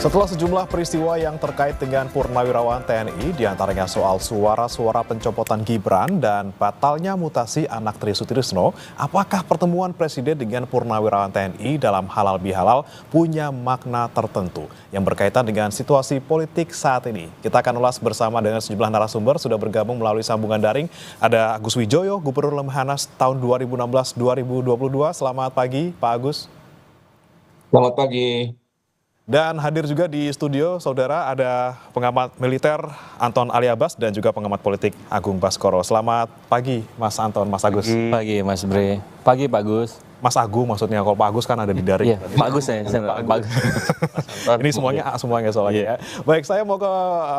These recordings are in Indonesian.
Setelah sejumlah peristiwa yang terkait dengan Purnawirawan TNI, diantaranya soal suara-suara pencopotan Gibran dan batalnya mutasi anak Tri Sutrisno, apakah pertemuan Presiden dengan Purnawirawan TNI dalam halal bihalal punya makna tertentu yang berkaitan dengan situasi politik saat ini? Kita akan ulas bersama dengan sejumlah narasumber, sudah bergabung melalui sambungan daring. Ada Agus Wijoyo, Gubernur Lemhanas tahun 2016-2022. Selamat pagi, Pak Agus. Selamat pagi. Dan hadir juga di studio, saudara, ada pengamat militer Anton Aliabas dan juga pengamat politik Agung Baskoro. Selamat pagi, Mas Anton, Mas Agus. Pagi, Mas Bre. Pagi, Pak Agus. Mas Agung maksudnya, kalau Pak Agus kan ada di daring. Iya, Pak Agus ya. Pak Agus. Ini semuanya soalnya ya. Baik, saya mau ke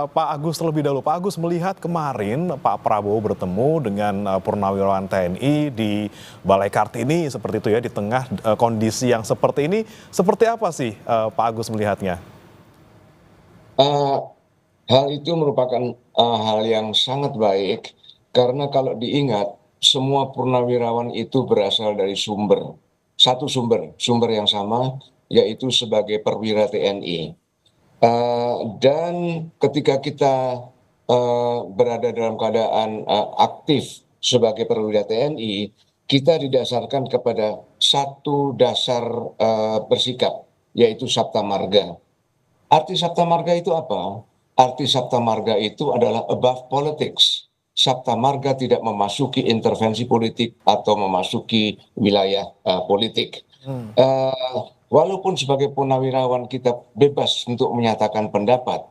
Pak Agus terlebih dahulu. Pak Agus, melihat kemarin Pak Prabowo bertemu dengan Purnawirawan TNI di Balai Kartini seperti itu ya, di tengah kondisi yang seperti ini, seperti apa sih Pak Agus melihatnya? Hal itu merupakan hal yang sangat baik, karena kalau diingat, semua purnawirawan itu berasal dari satu sumber yang sama, yaitu sebagai perwira TNI. Dan ketika kita berada dalam keadaan aktif sebagai perwira TNI, kita didasarkan kepada satu dasar bersikap, yaitu Sabta Marga. Arti Sabta Marga itu apa? Arti Sabta Marga itu adalah above politics. Sabta Marga tidak memasuki intervensi politik atau memasuki wilayah politik. Walaupun sebagai purnawirawan kita bebas untuk menyatakan pendapat,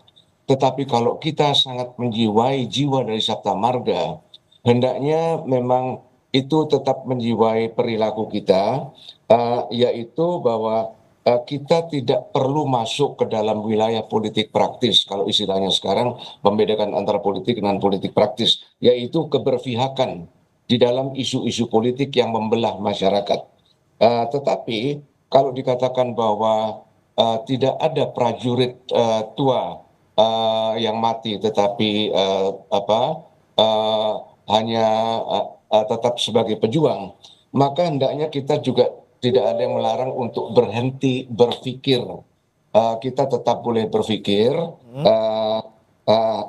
tetapi kalau kita sangat menjiwai jiwa dari Sabta Marga, hendaknya memang itu tetap menjiwai perilaku kita, yaitu bahwa kita tidak perlu masuk ke dalam wilayah politik praktis. Kalau istilahnya sekarang membedakan antara politik dengan politik praktis, yaitu keberpihakan di dalam isu-isu politik yang membelah masyarakat. Tetapi kalau dikatakan bahwa tidak ada prajurit tua yang mati, tetapi hanya tetap sebagai pejuang, maka hendaknya kita juga tidak ada yang melarang untuk berhenti berpikir. Kita tetap boleh berpikir,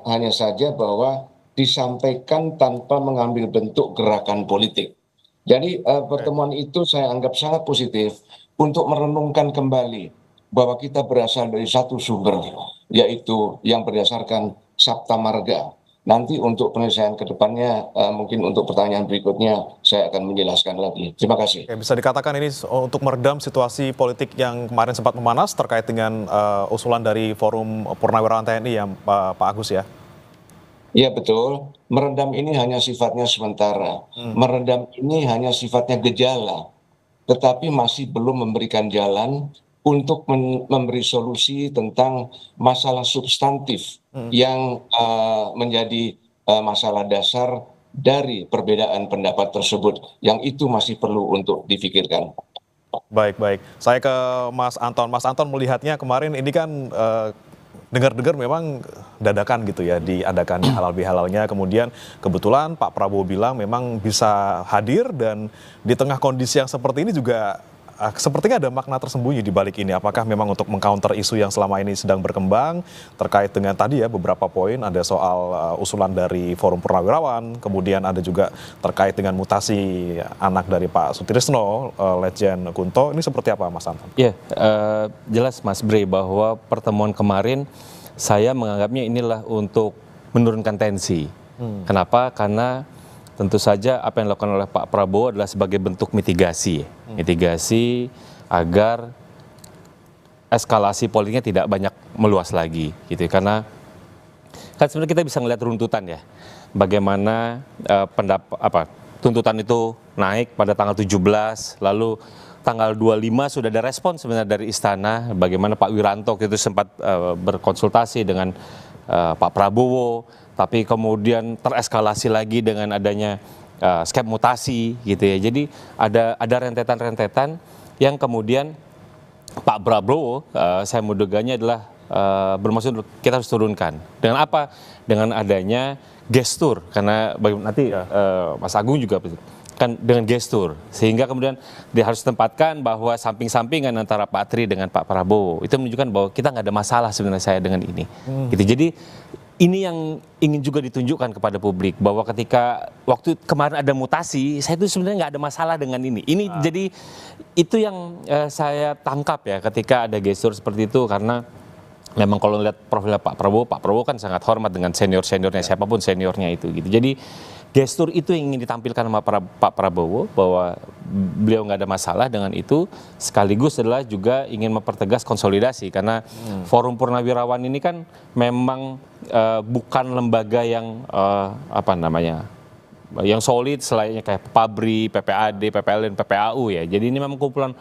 hanya saja bahwa disampaikan tanpa mengambil bentuk gerakan politik. Jadi pertemuan itu saya anggap sangat positif untuk merenungkan kembali bahwa kita berasal dari satu sumber, yaitu yang berdasarkan Sabta Marga. Nanti untuk penyelesaian ke depannya, mungkin untuk pertanyaan berikutnya saya akan menjelaskan lagi. Terima kasih. Oke, bisa dikatakan ini untuk meredam situasi politik yang kemarin sempat memanas terkait dengan usulan dari Forum Purnawirawan TNI ya, Pak Agus ya? Iya betul, meredam ini hanya sifatnya sementara. Meredam ini hanya sifatnya gejala, tetapi masih belum memberikan jalan untuk memberi solusi tentang masalah substantif yang menjadi masalah dasar dari perbedaan pendapat tersebut, yang itu masih perlu untuk difikirkan. Baik. Saya ke Mas Anton. Mas Anton melihatnya kemarin ini kan dengar-dengar memang dadakan gitu ya diadakannya halal bihalalnya, kemudian kebetulan Pak Prabowo bilang memang bisa hadir, dan di tengah kondisi yang seperti ini juga sepertinya ada makna tersembunyi di balik ini. Apakah memang untuk mengcounter isu yang selama ini sedang berkembang terkait dengan tadi ya beberapa poin, ada soal usulan dari Forum Purnawirawan, kemudian ada juga terkait dengan mutasi anak dari Pak Sutrisno, Letjen Kunto. Ini seperti apa, Mas Anton? Ya, jelas Mas Bre bahwa pertemuan kemarin saya menganggapnya inilah untuk menurunkan tensi. Kenapa? Karena tentu saja apa yang dilakukan oleh Pak Prabowo adalah sebagai bentuk mitigasi agar eskalasi politiknya tidak banyak meluas lagi, gitu. Karena kan sebenarnya kita bisa melihat runtutan ya, bagaimana tuntutan itu naik pada tanggal 17, lalu tanggal 25 sudah ada respon sebenarnya dari istana, bagaimana Pak Wiranto itu sempat berkonsultasi dengan Pak Prabowo, tapi kemudian tereskalasi lagi dengan adanya skep mutasi gitu ya. Jadi ada rentetan-rentetan yang kemudian Pak Prabowo saya menduganya adalah bermaksud kita harus turunkan. Dengan apa? Dengan adanya gestur, karena nanti Mas Agung juga kan dengan gestur, sehingga kemudian dia harus tempatkan bahwa samping-sampingan antara Pak Tri dengan Pak Prabowo itu menunjukkan bahwa kita nggak ada masalah sebenarnya saya dengan ini. Gitu. Jadi ini yang ingin juga ditunjukkan kepada publik bahwa ketika waktu kemarin ada mutasi, saya itu sebenarnya nggak ada masalah dengan ini. Ini jadi itu yang saya tangkap ya ketika ada gestur seperti itu, karena memang kalau lihat profil Pak Prabowo kan sangat hormat dengan seniornya siapapun seniornya itu gitu. Jadi gestur itu yang ingin ditampilkan sama Pak Prabowo bahwa beliau nggak ada masalah dengan itu, sekaligus adalah juga ingin mempertegas konsolidasi karena Forum Purnawirawan ini kan memang bukan lembaga yang yang solid selainnya kayak PABRI, PPAD, PPLN, PPAU ya. Jadi ini memang kumpulan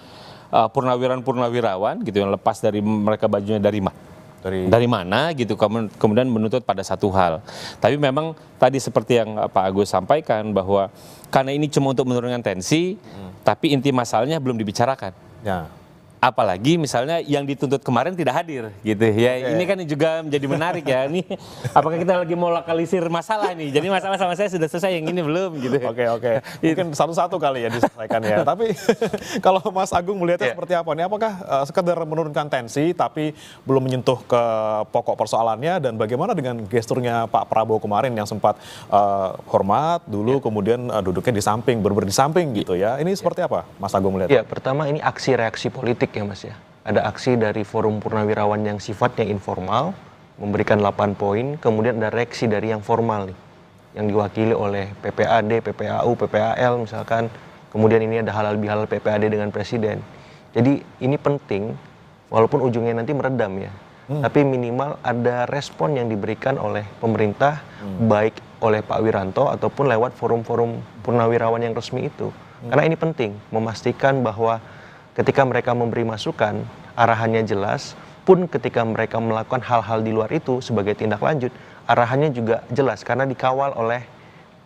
purnawirawan gitu yang lepas dari mereka bajunya dari mana gitu, kemudian menuntut pada satu hal. Tapi memang tadi seperti yang Pak Agus sampaikan bahwa karena ini cuma untuk menurunkan tensi, tapi inti masalahnya belum dibicarakan. Ya. Apalagi misalnya yang dituntut kemarin tidak hadir gitu ya. Ini kan juga menjadi menarik ya. Ini apakah kita lagi mau lokalisir masalah nih? Jadi masalah sama saya sudah selesai, yang ini belum gitu. Oke. Mungkin satu-satu kali ya diselesaikan ya. Tapi kalau Mas Agung melihatnya seperti apa nih? Apakah sekedar menurunkan tensi tapi belum menyentuh ke pokok persoalannya, dan bagaimana dengan gesturnya Pak Prabowo kemarin yang sempat hormat dulu kemudian duduknya di samping, di samping gitu ya. Ini seperti apa Mas Agung melihatnya? Ya, pertama ini aksi reaksi politik ya Mas ya. Ada aksi dari Forum Purnawirawan yang sifatnya informal, memberikan 8 poin, kemudian ada reaksi dari yang formal nih, yang diwakili oleh PPAD, PPAU, PPAL misalkan, kemudian ini ada halal bihalal PPAD dengan Presiden. Jadi ini penting, walaupun ujungnya nanti meredam ya, tapi minimal ada respon yang diberikan oleh pemerintah, baik oleh Pak Wiranto ataupun lewat forum-forum purnawirawan yang resmi itu. Karena ini penting, memastikan bahwa ketika mereka memberi masukan, arahannya jelas, pun ketika mereka melakukan hal-hal di luar itu sebagai tindak lanjut, arahannya juga jelas karena dikawal oleh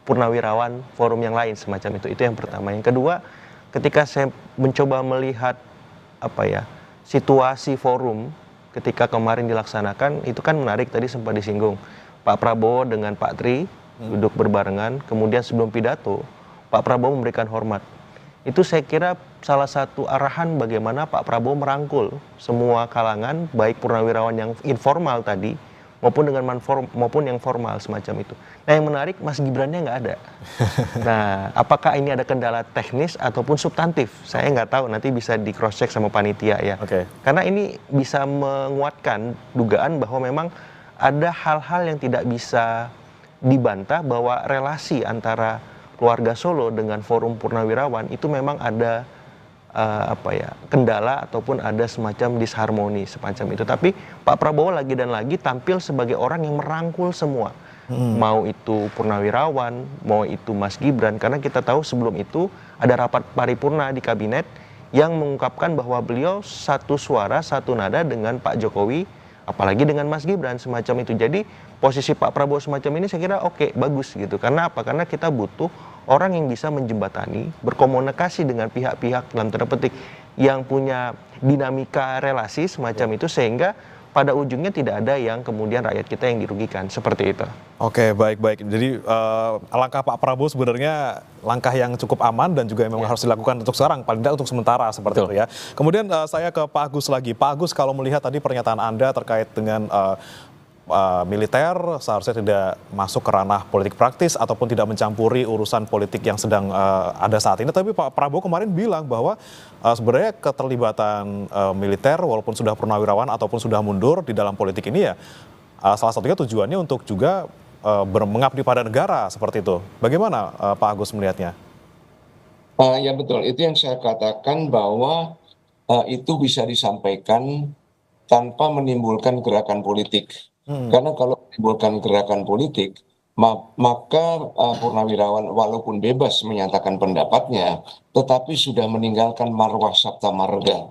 purnawirawan forum yang lain semacam itu. Itu yang pertama. Yang kedua, ketika saya mencoba melihat situasi forum ketika kemarin dilaksanakan, itu kan menarik, tadi sempat disinggung. Pak Prabowo dengan Pak Tri duduk berbarengan, kemudian sebelum pidato, Pak Prabowo memberikan hormat. Itu saya kira salah satu arahan bagaimana Pak Prabowo merangkul semua kalangan, baik purnawirawan yang informal tadi, maupun yang formal semacam itu. Nah yang menarik, Mas Gibrannya nggak ada. Nah apakah ini ada kendala teknis ataupun substantif? Saya nggak tahu, nanti bisa di cross check sama panitia ya. Karena ini bisa menguatkan dugaan bahwa memang ada hal-hal yang tidak bisa dibantah bahwa relasi antara keluarga Solo dengan Forum Purnawirawan itu memang ada kendala ataupun ada semacam disharmoni semacam itu. Tapi Pak Prabowo lagi dan lagi tampil sebagai orang yang merangkul semua. Mau itu Purnawirawan, mau itu Mas Gibran, karena kita tahu sebelum itu ada rapat paripurna di kabinet yang mengungkapkan bahwa beliau satu suara, satu nada dengan Pak Jokowi, apalagi dengan Mas Gibran semacam itu. Jadi posisi Pak Prabowo semacam ini saya kira oke, bagus gitu. Karena apa? Karena kita butuh orang yang bisa menjembatani, berkomunikasi dengan pihak-pihak dalam tanda petik yang punya dinamika relasi semacam itu, sehingga pada ujungnya tidak ada yang kemudian rakyat kita yang dirugikan, seperti itu. Oke, baik. Jadi langkah Pak Prabowo sebenarnya langkah yang cukup aman dan juga memang harus dilakukan untuk sekarang, paling tidak untuk sementara seperti itu ya. Kemudian saya ke Pak Agus lagi. Pak Agus, kalau melihat tadi pernyataan Anda terkait dengan militer seharusnya tidak masuk ke ranah politik praktis ataupun tidak mencampuri urusan politik yang sedang ada saat ini. Tapi Pak Prabowo kemarin bilang bahwa sebenarnya keterlibatan militer walaupun sudah purnawirawan ataupun sudah mundur di dalam politik ini ya salah satunya tujuannya untuk juga mengabdi pada negara seperti itu. Bagaimana Pak Agus melihatnya? Ya betul, itu yang saya katakan bahwa itu bisa disampaikan tanpa menimbulkan gerakan politik. Karena kalau menimbulkan gerakan politik, maka purnawirawan walaupun bebas menyatakan pendapatnya, tetapi sudah meninggalkan marwah Sabta Marga.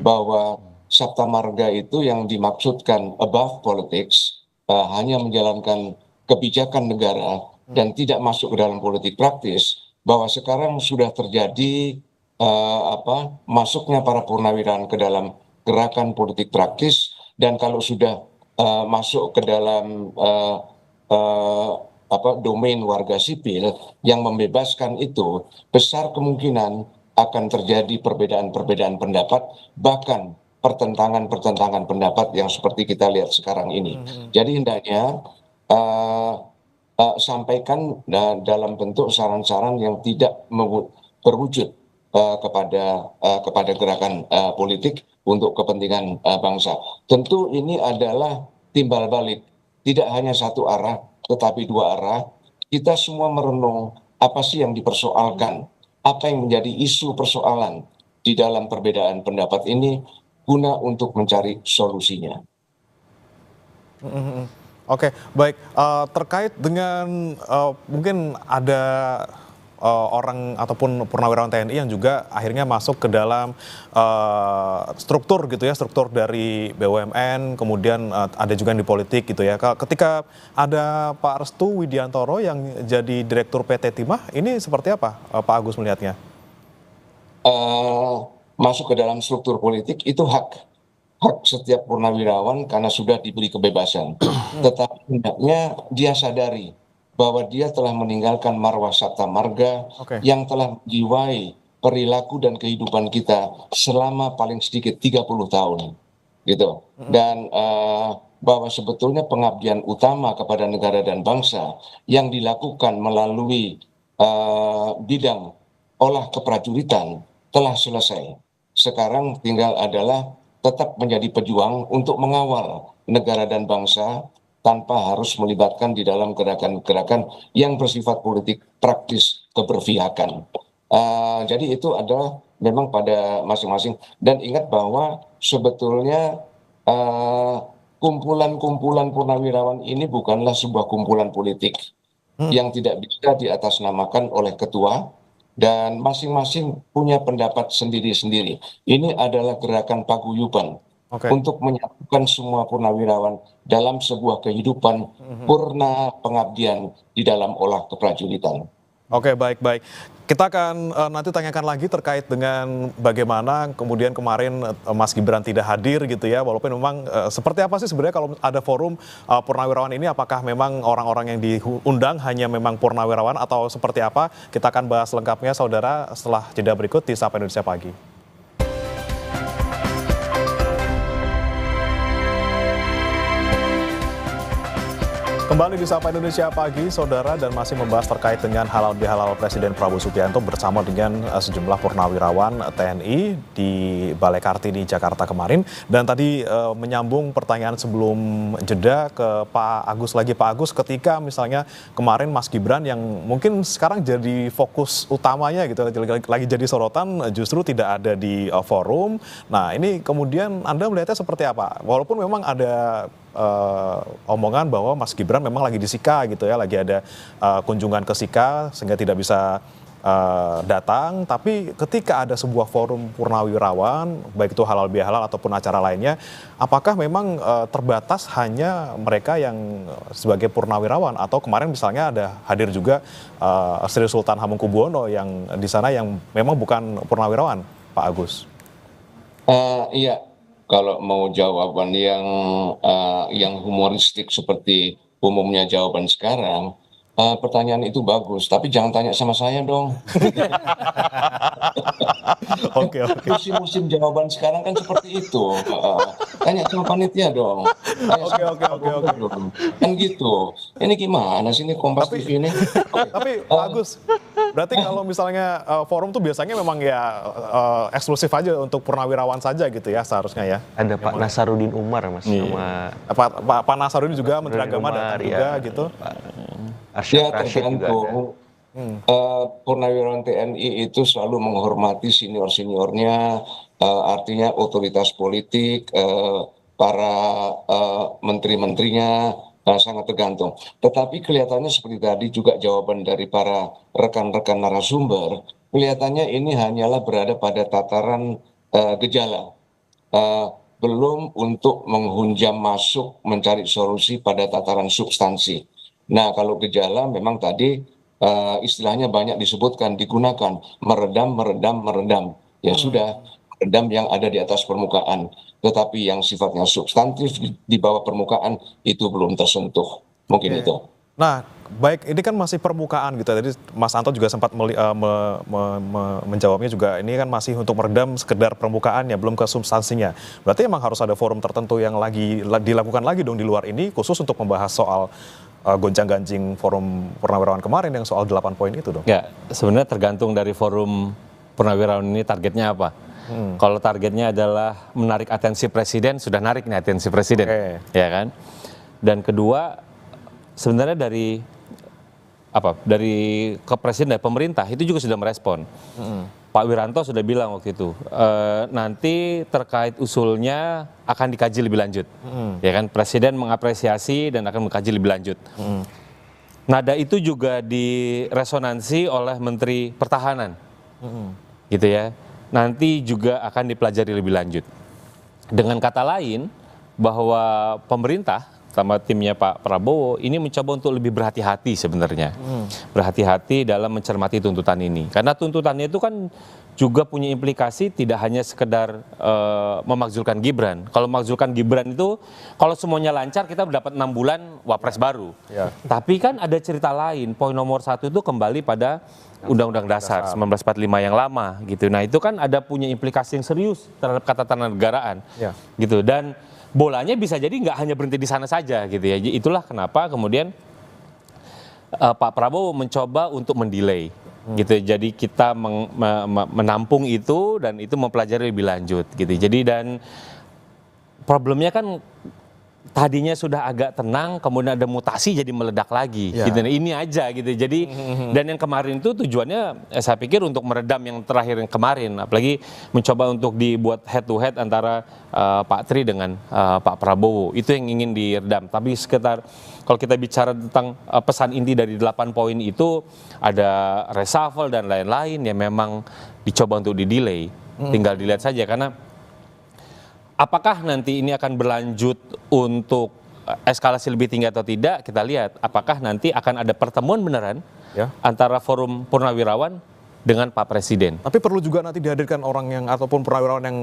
Bahwa Sabta Marga itu yang dimaksudkan above politics, hanya menjalankan kebijakan negara dan tidak masuk ke dalam politik praktis, bahwa sekarang sudah terjadi masuknya para purnawirawan ke dalam gerakan politik praktis, dan kalau sudah masuk ke dalam domain warga sipil yang membebaskan itu, besar kemungkinan akan terjadi perbedaan-perbedaan pendapat, bahkan pertentangan-pertentangan pendapat yang seperti kita lihat sekarang ini. Jadi hendaknya uh, sampaikan dalam bentuk saran-saran yang tidak berwujud kepada gerakan politik untuk kepentingan bangsa. Tentu ini adalah timbal balik, tidak hanya satu arah, tetapi dua arah. Kita semua merenung apa sih yang dipersoalkan, apa yang menjadi isu persoalan di dalam perbedaan pendapat ini, guna untuk mencari solusinya. Oke, baik. Terkait dengan mungkin ada orang ataupun purnawirawan TNI yang juga akhirnya masuk ke dalam struktur gitu ya, struktur dari BUMN, kemudian ada juga yang di politik gitu ya. Ketika ada Pak Restu Widiantoro yang jadi Direktur PT Timah, ini seperti apa Pak Agus melihatnya? Masuk ke dalam struktur politik itu hak setiap purnawirawan karena sudah diberi kebebasan. Tetapi hendaknya dia sadari bahwa dia telah meninggalkan marwah sabta marga yang telah menjiwai perilaku dan kehidupan kita selama paling sedikit 30 tahun gitu. Dan bahwa sebetulnya pengabdian utama kepada negara dan bangsa yang dilakukan melalui bidang olah keprajuritan telah selesai. Sekarang tinggal adalah tetap menjadi pejuang untuk mengawal negara dan bangsa tanpa harus melibatkan di dalam gerakan-gerakan yang bersifat politik praktis keberpihakan. Jadi itu adalah memang pada masing-masing. Dan ingat bahwa sebetulnya kumpulan-kumpulan purnawirawan ini bukanlah sebuah kumpulan politik yang tidak bisa diatasnamakan oleh ketua, dan masing-masing punya pendapat sendiri-sendiri. Ini adalah gerakan paguyuban untuk menyatukan semua purnawirawan dalam sebuah kehidupan purna pengabdian di dalam olah keprajuritan. Oke, baik. Kita akan nanti tanyakan lagi terkait dengan bagaimana kemudian kemarin Mas Gibran tidak hadir gitu ya, walaupun memang seperti apa sih sebenarnya kalau ada forum purnawirawan ini, apakah memang orang-orang yang diundang hanya memang purnawirawan atau seperti apa? Kita akan bahas lengkapnya saudara setelah jeda berikut di Sapa Indonesia Pagi. Kembali di Sapa Indonesia Pagi, saudara, dan masih membahas terkait dengan halal bihalal Presiden Prabowo Subianto bersama dengan sejumlah purnawirawan TNI di Balai Kartini, Jakarta kemarin. Dan tadi menyambung pertanyaan sebelum jeda ke Pak Agus lagi. Pak Agus, ketika misalnya kemarin Mas Gibran yang mungkin sekarang jadi fokus utamanya gitu, lagi jadi sorotan, justru tidak ada di forum. Nah, ini kemudian Anda melihatnya seperti apa? Walaupun memang ada omongan bahwa Mas Gibran memang lagi di Sika gitu ya, lagi ada kunjungan ke Sika sehingga tidak bisa datang, tapi ketika ada sebuah forum purnawirawan, baik itu halal bihalal ataupun acara lainnya, apakah memang terbatas hanya mereka yang sebagai purnawirawan, atau kemarin misalnya ada hadir juga Sri Sultan Hamengkubuwono yang di sana yang memang bukan purnawirawan, Pak Agus? Iya. Kalau mau jawaban yang humoristik seperti umumnya jawaban sekarang, pertanyaan itu bagus, tapi jangan tanya sama saya dong. Oke. Musim-musim jawaban sekarang kan seperti itu. Tanya sama panitia dong. Oke. Kan gitu. Ini gimana sih ini Kompas TV ini? Tapi Pak Agus, berarti kalau misalnya forum tuh biasanya memang ya eksklusif aja untuk purnawirawan saja gitu ya seharusnya ya. Ada Pak Nasaruddin Umar, Mas, sama Pak Nasaruddin juga, Menteri Agama datang juga gitu. Ya, tergantung. Purnawirawan TNI itu selalu menghormati senior-seniornya, artinya otoritas politik, para menteri-menterinya, sangat tergantung. Tetapi kelihatannya seperti tadi juga jawaban dari para rekan-rekan narasumber, kelihatannya ini hanyalah berada pada tataran gejala, belum untuk menghunjam masuk mencari solusi pada tataran substansi. Nah, kalau gejala memang tadi istilahnya banyak disebutkan, digunakan meredam. Ya sudah, meredam yang ada di atas permukaan. Tetapi yang sifatnya substantif di bawah permukaan itu belum tersentuh. Mungkin itu. Nah, baik ini kan masih permukaan gitu. Jadi Mas Anton juga sempat menjawabnya juga ini kan masih untuk meredam sekedar permukaannya, belum ke substansinya. Berarti emang harus ada forum tertentu yang lagi dilakukan lagi dong di luar ini khusus untuk membahas soal gonjang-ganjing forum purnawirawan kemarin yang soal 8 poin itu dong. Ya, sebenarnya tergantung dari forum purnawirawan ini targetnya apa. Kalau targetnya adalah menarik atensi presiden, sudah narik nih atensi presiden, ya kan? Dan kedua, sebenarnya dari kepresiden dan pemerintah itu juga sudah merespon. Pak Wiranto sudah bilang waktu itu, nanti terkait usulnya akan dikaji lebih lanjut. Ya kan, presiden mengapresiasi dan akan mengkaji lebih lanjut. Nada itu juga diresonansi oleh Menteri Pertahanan, gitu ya. Nanti juga akan dipelajari lebih lanjut. Dengan kata lain, bahwa pemerintah sama timnya Pak Prabowo ini mencoba untuk lebih berhati-hati sebenarnya. Berhati-hati dalam mencermati tuntutan ini. Karena tuntutannya itu kan juga punya implikasi tidak hanya sekedar memakzulkan Gibran. Kalau memakzulkan Gibran itu, kalau semuanya lancar kita dapat 6 bulan wapres baru. Ya. Tapi kan ada cerita lain, poin nomor 1 itu kembali pada Undang-Undang Dasar 1945 yang lama gitu. Nah itu kan ada punya implikasi yang serius terhadap ketatanegaraan gitu. Dan bolanya bisa jadi nggak hanya berhenti di sana saja gitu ya. Itulah kenapa kemudian Pak Prabowo mencoba untuk mendelay gitu. Jadi kita menampung itu dan itu mempelajari lebih lanjut gitu. Jadi dan problemnya kan tadinya sudah agak tenang, kemudian ada mutasi jadi meledak lagi. Gitu. Ini aja gitu. Jadi dan yang kemarin itu tujuannya saya pikir untuk meredam yang terakhir yang kemarin, apalagi mencoba untuk dibuat head to head antara Pak Tri dengan Pak Prabowo. Itu yang ingin diredam. Tapi sekitar kalau kita bicara tentang pesan inti dari 8 poin itu ada reshuffle dan lain-lain yang memang dicoba untuk di-delay. Tinggal dilihat saja karena apakah nanti ini akan berlanjut untuk eskalasi lebih tinggi atau tidak, kita lihat apakah nanti akan ada pertemuan beneran antara forum purnawirawan dengan Pak Presiden. Tapi perlu juga nanti dihadirkan orang yang ataupun purnawirawan yang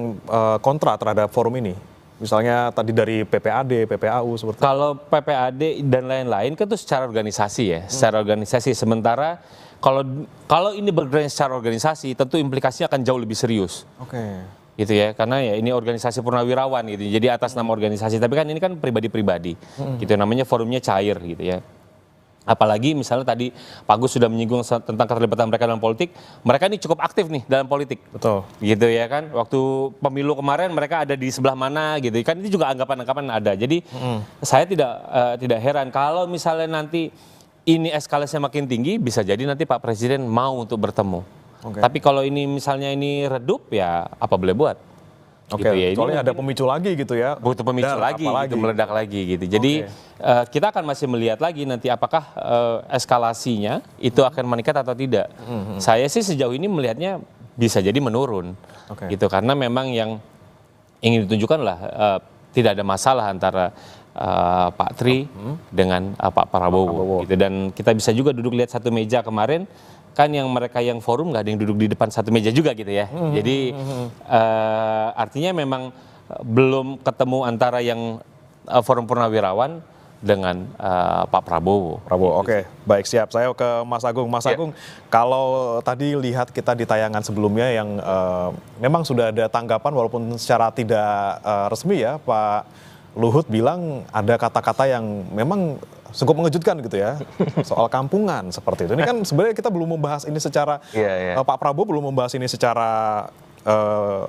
kontra terhadap forum ini. Misalnya tadi dari PPAD, PPAU seperti itu. Kalau PPAD dan lain-lain kan itu secara organisasi ya, secara organisasi. Sementara kalau ini bergerak secara organisasi, tentu implikasinya akan jauh lebih serius. Gitu ya, karena ya ini organisasi purnawirawan gitu, jadi atas nama organisasi, tapi kan ini kan pribadi-pribadi, gitu namanya forumnya cair gitu ya. Apalagi misalnya tadi Pak Agus sudah menyinggung tentang keterlibatan mereka dalam politik, mereka ini cukup aktif nih dalam politik. Betul. Gitu ya kan, waktu pemilu kemarin mereka ada di sebelah mana gitu, kan itu juga anggapan-anggapan ada. Jadi saya tidak heran kalau misalnya nanti ini eskalasinya makin tinggi, bisa jadi nanti Pak Presiden mau untuk bertemu. Tapi kalau ini misalnya ini redup ya apa boleh buat. Gitu ya. Soalnya ada pemicu lagi gitu ya. Butuh pemicu lagi gitu, meledak lagi gitu. Jadi kita akan masih melihat lagi nanti apakah eskalasinya itu akan meningkat atau tidak. Saya sih sejauh ini melihatnya bisa jadi menurun. Gitu karena memang yang ingin ditunjukkan lah tidak ada masalah antara Pak Tri dengan Pak Prabowo gitu. Dan kita bisa juga duduk lihat satu meja kemarin. Kan yang mereka yang forum nggak ada yang duduk di depan satu meja juga gitu ya. Jadi artinya memang belum ketemu antara yang forum purnawirawan dengan Pak Prabowo. Oke, baik siap. Saya ke Mas Agung. Mas Agung, kalau tadi lihat kita di tayangan sebelumnya yang memang sudah ada tanggapan walaupun secara tidak resmi ya, Pak Luhut bilang ada kata-kata yang memang cukup mengejutkan gitu ya, soal kampungan seperti itu. Ini kan sebenarnya kita belum membahas ini secara, Pak Prabowo belum membahas ini secara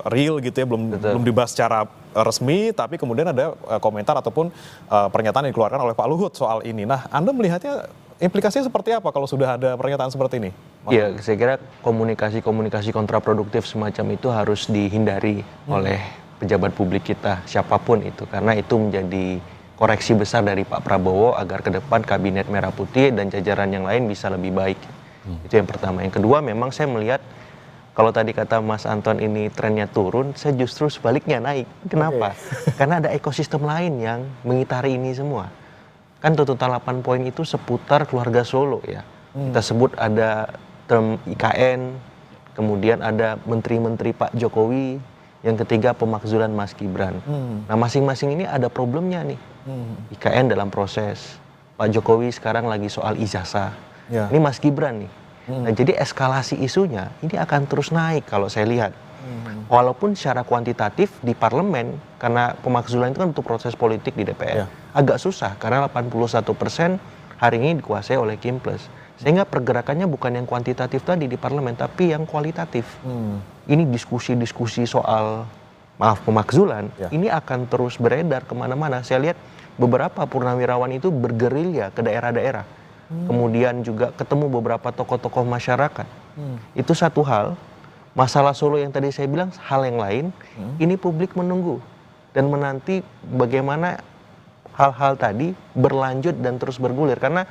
real gitu ya, belum dibahas secara resmi, tapi kemudian ada komentar ataupun pernyataan yang dikeluarkan oleh Pak Luhut soal ini. Nah, Anda melihatnya implikasinya seperti apa kalau sudah ada pernyataan seperti ini? Iya, saya kira komunikasi kontraproduktif semacam itu harus dihindari oleh pejabat publik kita, siapapun itu, karena itu menjadi koreksi besar dari Pak Prabowo agar ke depan kabinet Merah Putih dan jajaran yang lain bisa lebih baik. Itu yang pertama. Yang kedua, memang saya melihat kalau tadi kata Mas Anton ini trennya turun, saya justru sebaliknya naik. Kenapa? Karena ada ekosistem lain yang mengitari ini semua. Kan tuntutan 8 poin itu seputar keluarga Solo ya. Kita sebut ada term IKN, kemudian ada menteri-menteri Pak Jokowi, yang ketiga pemakzulan Mas Gibran. Nah masing-masing ini ada problemnya nih. IKN dalam proses, Pak Jokowi sekarang lagi soal ijazah. Ya. Ini Mas Gibran nih. Nah, jadi eskalasi isunya ini akan terus naik kalau saya lihat. Walaupun secara kuantitatif di parlemen, karena pemakzulan itu kan untuk proses politik di DPR, agak susah karena 81% hari ini dikuasai oleh Kim Plus. Sehingga pergerakannya bukan yang kuantitatif tadi di parlemen, tapi yang kualitatif. Ini diskusi-diskusi soal, maaf, pemakzulan, ini akan terus beredar kemana-mana. Saya lihat beberapa purnawirawan itu bergerilya ke daerah-daerah. Kemudian juga ketemu beberapa tokoh-tokoh masyarakat. Itu satu hal. Masalah Solo yang tadi saya bilang hal yang lain, ini publik menunggu dan menanti bagaimana hal-hal tadi berlanjut dan terus bergulir. Karena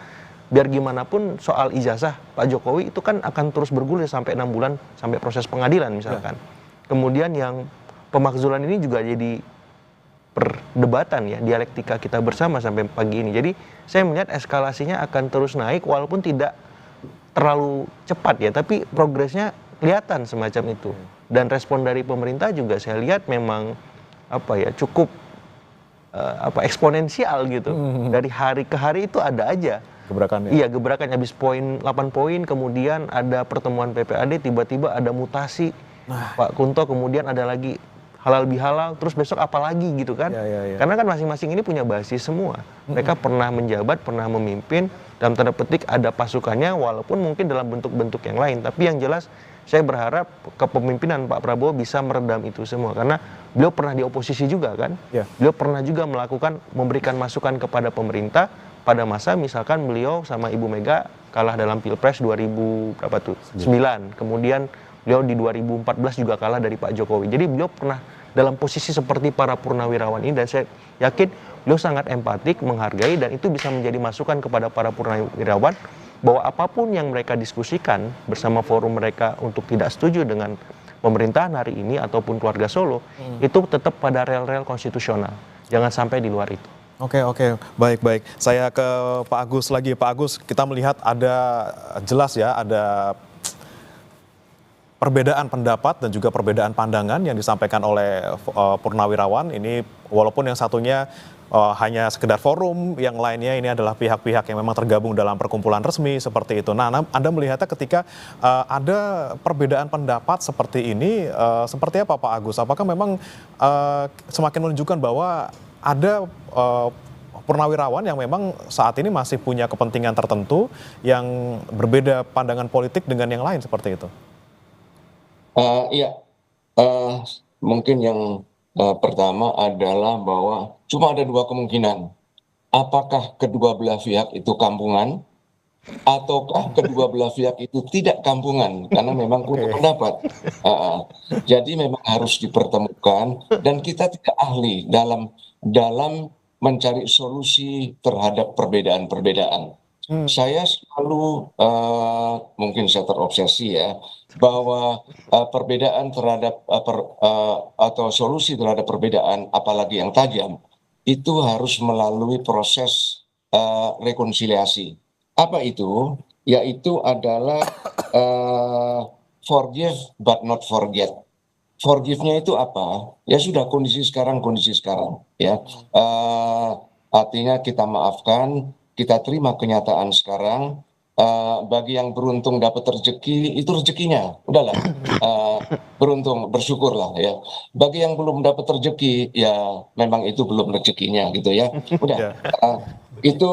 biar gimana pun soal ijazah Pak Jokowi itu kan akan terus bergulir sampai 6 bulan sampai proses pengadilan misalkan. Kemudian yang pemakzulan ini juga jadi perdebatan ya, dialektika kita bersama sampai pagi ini. Jadi saya melihat eskalasinya akan terus naik walaupun tidak terlalu cepat ya, tapi progresnya kelihatan semacam itu. Dan respon dari pemerintah juga saya lihat memang cukup eksponensial gitu. Dari hari ke hari itu ada aja Gebrakannya. iya, gebrakan habis 8 poin, kemudian ada pertemuan PPAD, tiba-tiba ada mutasi Pak Kunto, kemudian ada lagi halal bihalal, terus besok apa lagi gitu kan. Karena kan masing-masing ini punya basis semua. Mereka pernah menjabat, pernah memimpin, dalam tanda petik ada pasukannya, walaupun mungkin dalam bentuk-bentuk yang lain. Tapi yang jelas saya berharap kepemimpinan Pak Prabowo bisa meredam itu semua. Karena beliau pernah di oposisi juga kan. Beliau pernah juga memberikan masukan kepada pemerintah pada masa misalkan beliau sama Ibu Mega kalah dalam Pilpres 2009. Kemudian beliau di 2014 juga kalah dari Pak Jokowi. Jadi beliau pernah dalam posisi seperti para purnawirawan ini, dan saya yakin beliau sangat empatik, menghargai, dan itu bisa menjadi masukan kepada para purnawirawan bahwa apapun yang mereka diskusikan bersama forum mereka untuk tidak setuju dengan pemerintahan hari ini ataupun keluarga Solo, itu tetap pada rel-rel konstitusional. Jangan sampai di luar itu. Oke, baik. Saya ke Pak Agus lagi. Pak Agus, kita melihat ada jelas ya, ada perbedaan pendapat dan juga perbedaan pandangan yang disampaikan oleh purnawirawan. Ini walaupun yang satunya hanya sekedar forum, yang lainnya ini adalah pihak-pihak yang memang tergabung dalam perkumpulan resmi seperti itu. Nah, Anda melihatnya ketika ada perbedaan pendapat seperti ini, seperti apa Pak Agus? Apakah memang semakin menunjukkan bahwa ada purnawirawan yang memang saat ini masih punya kepentingan tertentu yang berbeda pandangan politik dengan yang lain seperti itu? Iya, mungkin yang pertama adalah bahwa cuma ada dua kemungkinan. Apakah kedua belah pihak itu kampungan, ataukah kedua belah pihak itu tidak kampungan, karena memang punya pendapat. Jadi memang harus dipertemukan, dan kita tidak ahli dalam mencari solusi terhadap perbedaan-perbedaan. Saya selalu mungkin saya terobsesi ya, bahwa perbedaan terhadap atau solusi terhadap perbedaan, apalagi yang tajam, itu harus melalui proses rekonsiliasi. Apa itu? Yaitu adalah forgive but not forget. Forgive-nya itu apa? Ya sudah, kondisi sekarang ya. Artinya kita maafkan, kita terima kenyataan sekarang. Bagi yang beruntung dapat rezeki, itu rezekinya, udahlah, beruntung, bersyukurlah ya. Bagi yang belum dapat rezeki, ya memang itu belum rezekinya gitu ya. Udah, itu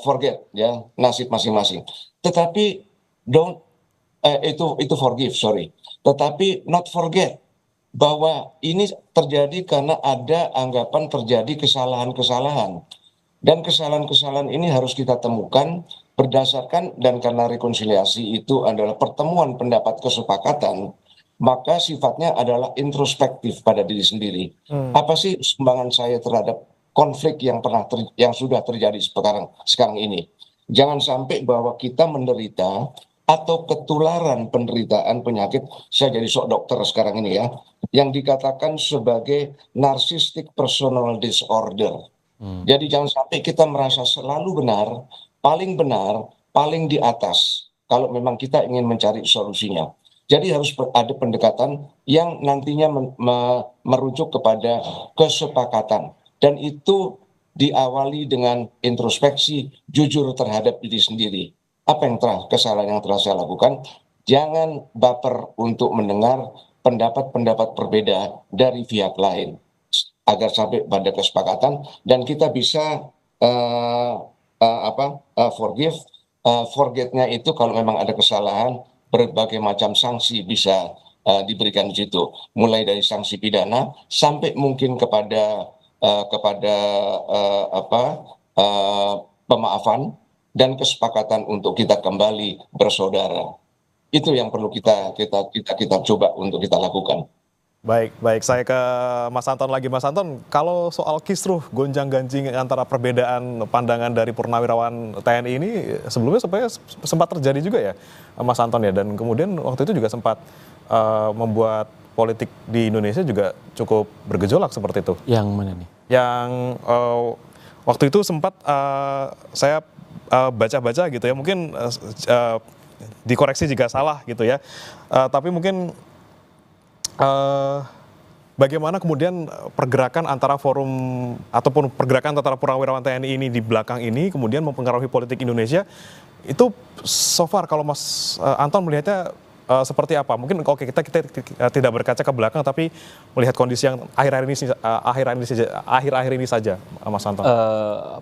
forget ya, nasib masing-masing. Tetapi itu forgive, sorry. Tetapi not forget bahwa ini terjadi karena ada anggapan terjadi kesalahan-kesalahan. Dan kesalahan-kesalahan ini harus kita temukan berdasarkan, dan karena rekonsiliasi itu adalah pertemuan pendapat kesepakatan, maka sifatnya adalah introspektif pada diri sendiri. Apa sih sumbangan saya terhadap konflik yang sudah terjadi sekarang ini? Jangan sampai bahwa kita menderita atau ketularan penderitaan penyakit, saya jadi sok dokter sekarang ini ya, yang dikatakan sebagai narcissistic personal disorder. Jadi jangan sampai kita merasa selalu benar, paling di atas, kalau memang kita ingin mencari solusinya. Jadi harus ada pendekatan yang nantinya merujuk kepada kesepakatan. Dan itu diawali dengan introspeksi jujur terhadap diri sendiri. Apa kesalahan yang telah saya lakukan? Jangan baper untuk mendengar pendapat-pendapat berbeda dari pihak lain agar sampai pada kesepakatan dan kita bisa forgive, forgetnya itu kalau memang ada kesalahan, berbagai macam sanksi bisa diberikan di situ, mulai dari sanksi pidana sampai mungkin kepada pemaafan dan kesepakatan untuk kita kembali bersaudara. Itu yang perlu kita coba untuk kita lakukan. Baik, saya ke Mas Anton lagi. Mas Anton, kalau soal kisruh gonjang-ganjing antara perbedaan pandangan dari purnawirawan TNI ini sebelumnya sebenarnya sempat terjadi juga ya, Mas Anton ya, dan kemudian waktu itu juga sempat membuat politik di Indonesia juga cukup bergejolak seperti itu. Yang mana nih? Yang waktu itu sempat saya baca-baca gitu ya, mungkin dikoreksi jika salah gitu ya, tapi mungkin bagaimana kemudian pergerakan antara forum ataupun pergerakan antara purnawirawan TNI ini di belakang ini kemudian mempengaruhi politik Indonesia itu so far kalau Mas Anton melihatnya seperti apa? Mungkin oke kita tidak berkaca ke belakang tapi melihat kondisi yang akhir-akhir ini saja, Mas Anton.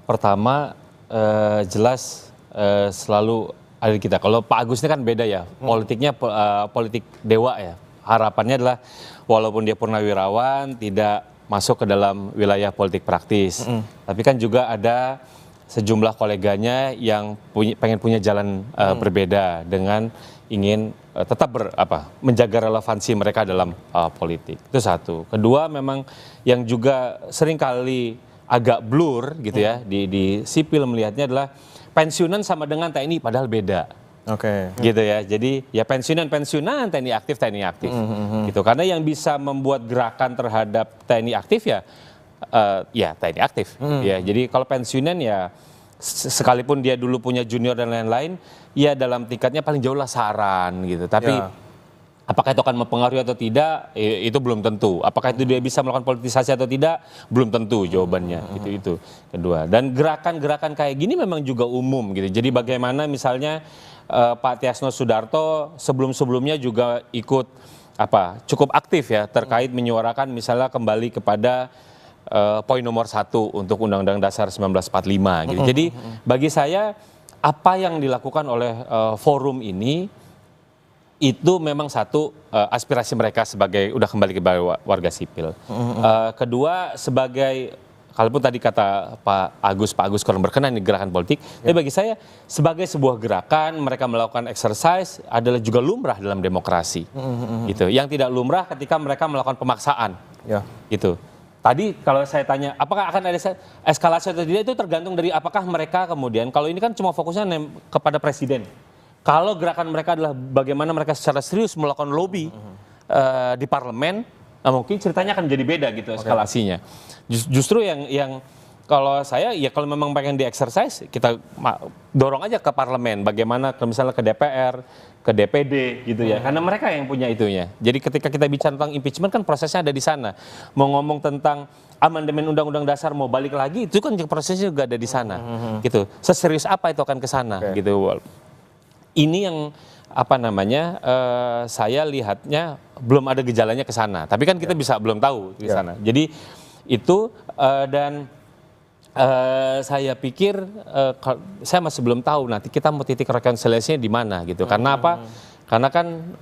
Pertama jelas selalu ada di kita. Kalau Pak Agus ini kan beda ya, politiknya politik dewa ya. Harapannya adalah walaupun dia purnawirawan tidak masuk ke dalam wilayah politik praktis, tapi kan juga ada sejumlah koleganya yang pengen punya jalan berbeda dengan ingin tetap menjaga relevansi mereka dalam politik. Itu satu. Kedua, memang yang juga seringkali agak blur gitu ya di sipil melihatnya adalah pensiunan sama dengan TNI padahal beda. Oke. Gitu ya. Jadi ya pensiunan TNI aktif gitu. Karena yang bisa membuat gerakan terhadap TNI aktif ya TNI aktif. Ya, jadi kalau pensiunan ya sekalipun dia dulu punya junior dan lain-lain, ya dalam tingkatnya paling jauh lah saran gitu. Tapi apakah itu akan mempengaruhi atau tidak, itu belum tentu. Apakah itu dia bisa melakukan politisasi atau tidak, belum tentu jawabannya. Itu kedua. Dan gerakan-gerakan kayak gini memang juga umum gitu. Jadi bagaimana misalnya Pak Tiasno Sudarto sebelum-sebelumnya juga ikut cukup aktif ya terkait menyuarakan misalnya kembali kepada poin nomor 1 untuk Undang-Undang Dasar 1945 gitu. Jadi bagi saya apa yang dilakukan oleh forum ini itu memang satu aspirasi mereka sebagai udah kembali ke warga sipil. Kedua sebagai kalaupun tadi kata Pak Agus kurang berkenan di gerakan politik, tapi bagi saya sebagai sebuah gerakan mereka melakukan exercise adalah juga lumrah dalam demokrasi, gitu. Yang tidak lumrah ketika mereka melakukan pemaksaan, gitu. Tadi kalau saya tanya, apakah akan ada eskalasi atau tidak itu tergantung dari apakah mereka kemudian, kalau ini kan cuma fokusnya kepada presiden. Kalau gerakan mereka adalah bagaimana mereka secara serius melakukan lobby di parlemen, nah mungkin ceritanya akan jadi beda gitu eskalasinya. Justru yang kalau saya ya kalau memang pengen di exercise kita dorong aja ke parlemen, bagaimana misalnya ke DPR, ke DPD gitu ya, karena mereka yang punya itunya. Jadi ketika kita bicara tentang impeachment kan prosesnya ada di sana. Mau ngomong tentang amandemen Undang-Undang Dasar mau balik lagi itu kan prosesnya juga ada di sana, gitu. Seserius apa itu akan ke sana, gitu. Ini yang saya lihatnya belum ada gejalanya ke sana. Tapi kan kita bisa belum tahu di sana. Jadi itu dan saya pikir saya masih belum tahu nanti kita mau titik rekonsiliasinya di mana gitu. Karena apa? Karena kan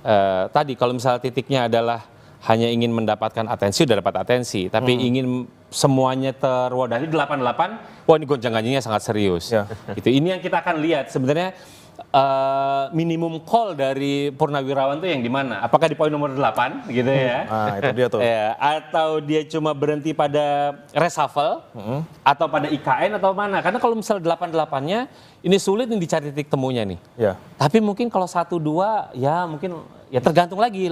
tadi kalau misalnya titiknya adalah hanya ingin mendapatkan atensi, udah dapat atensi, tapi ingin semuanya terwadahi 88, wah ini gonjang-ganjingnya sangat serius. Gitu. Ini yang kita akan lihat sebenarnya. Minimum call dari purnawirawan itu yang di mana? Apakah di poin nomor 8 gitu ya? Itu dia tuh. Atau dia cuma berhenti pada reshuffle atau pada IKN atau mana? Karena kalau misal 8-8-nya ini sulit nih dicari titik temunya nih. Tapi mungkin kalau 1-2 ya mungkin ya tergantung lagi.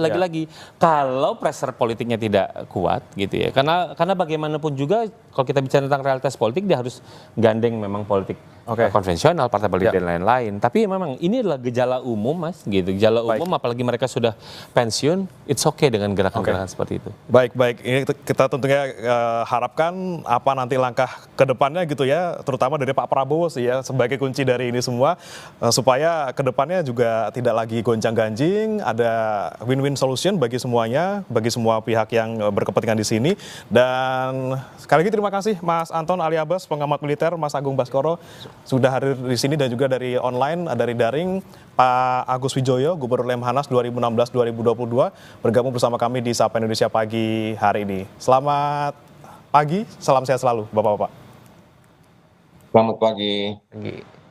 Kalau pressure politiknya tidak kuat gitu ya. Karena bagaimanapun juga kalau kita bicara tentang realitas politik dia harus gandeng memang politik konvensional, partai politik Ya. dan lain-lain. Tapi memang ini adalah gejala umum, Mas, gitu. Gejala umum, apalagi mereka sudah pensiun, it's okay dengan gerakan-gerakan seperti itu. Baik. Ini kita tentunya harapkan apa nanti langkah ke depannya gitu ya, terutama dari Pak Prabowo sih ya, sebagai kunci dari ini semua, supaya ke depannya juga tidak lagi gonjang-ganjing, ada win-win solution bagi semuanya, bagi semua pihak yang berkepentingan di sini. Dan sekali lagi terima kasih Mas Anton Ali Abbas, pengamat militer, Mas Agung Baskoro, sudah hadir di sini, dan juga dari online, dari daring, Pak Agus Wijoyo, Gubernur Lemhanas 2016-2022, bergabung bersama kami di Sapa Indonesia Pagi hari ini. Selamat pagi, salam sehat selalu Bapak-Bapak. Selamat pagi. Lagi.